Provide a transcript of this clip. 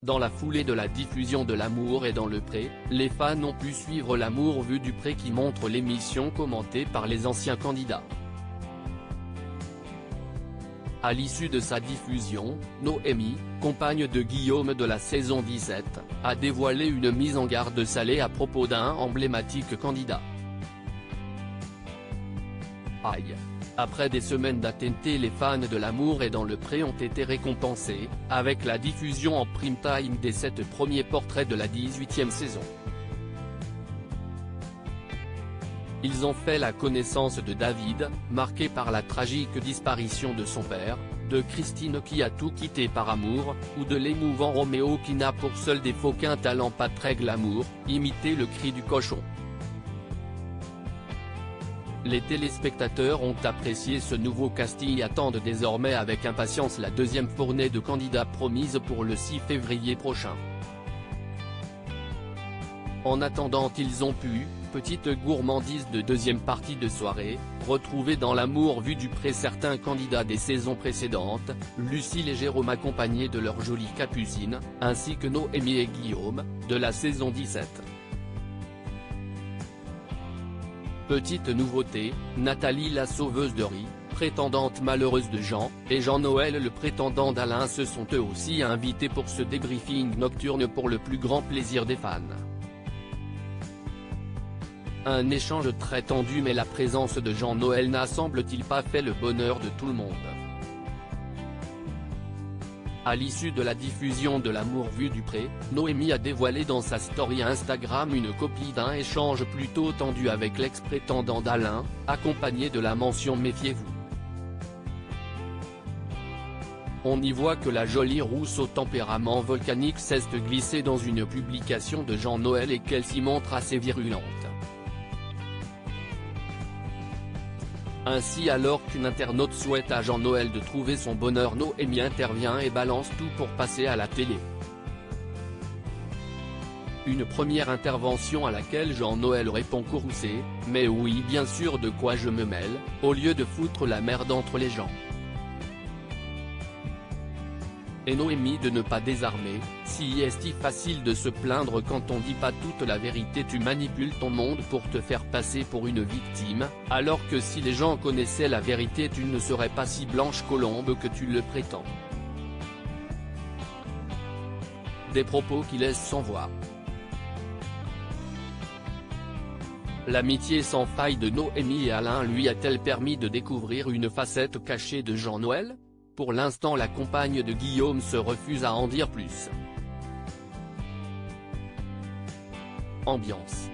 Dans la foulée de la diffusion de L'amour est dans le pré, les fans ont pu suivre L'amour vu du pré qui montre l'émission commentée par les anciens candidats. À l'issue de sa diffusion, Noémie, compagne de Guillaume de la saison 17, a dévoilé une mise en garde salée à propos d'un emblématique candidat. Aïe. Après des semaines d'attente, les fans de L'amour est dans le pré ont été récompensés, avec la diffusion en prime time des 7 premiers portraits de la 18e saison. Ils ont fait la connaissance de David, marqué par la tragique disparition de son père, de Christine qui a tout quitté par amour, ou de l'émouvant Roméo qui n'a pour seul défaut qu'un talent pas très glamour, imiter le cri du cochon. Les téléspectateurs ont apprécié ce nouveau casting et attendent désormais avec impatience la deuxième fournée de candidats promise pour le 6 février prochain. En attendant, ils ont pu, petite gourmandise de deuxième partie de soirée, retrouver dans L'amour vu du pré certains candidats des saisons précédentes, Lucille et Jérôme accompagnés de leur jolie Capucine, ainsi que Noémie et Guillaume, de la saison 17. Petite nouveauté, Nathalie la sauveuse de riz, prétendante malheureuse de Jean, et Jean-Noël le prétendant d'Alain se sont eux aussi invités pour ce débriefing nocturne pour le plus grand plaisir des fans. Un échange très tendu, mais la présence de Jean-Noël n'a semble-t-il pas fait le bonheur de tout le monde. À l'issue de la diffusion de L'amour vu du pré, Noémie a dévoilé dans sa story Instagram une copie d'un échange plutôt tendu avec l'ex-prétendant d'Alain, accompagné de la mention « Méfiez-vous ». On y voit que la jolie rousse au tempérament volcanique s'est glissée dans une publication de Jean-Noël et qu'elle s'y montre assez virulente. Ainsi, alors qu'une internaute souhaite à Jean-Noël de trouver son bonheur, Noémie intervient et balance tout pour passer à la télé. Une première intervention à laquelle Jean-Noël répond courroucé, « Mais oui, bien sûr, de quoi je me mêle », au lieu de foutre la merde entre les gens. Et Noémie de ne pas désarmer, « Si est-il facile de se plaindre quand on dit pas toute la vérité, tu manipules ton monde pour te faire passer pour une victime, alors que si les gens connaissaient la vérité tu ne serais pas si blanche colombe que tu le prétends ». Des propos qui laissent sans voix. L'amitié sans faille de Noémie et Alain lui a-t-elle permis de découvrir une facette cachée de Jean-Noël ? Pour l'instant, la compagne de Guillaume se refuse à en dire plus. Ambiance.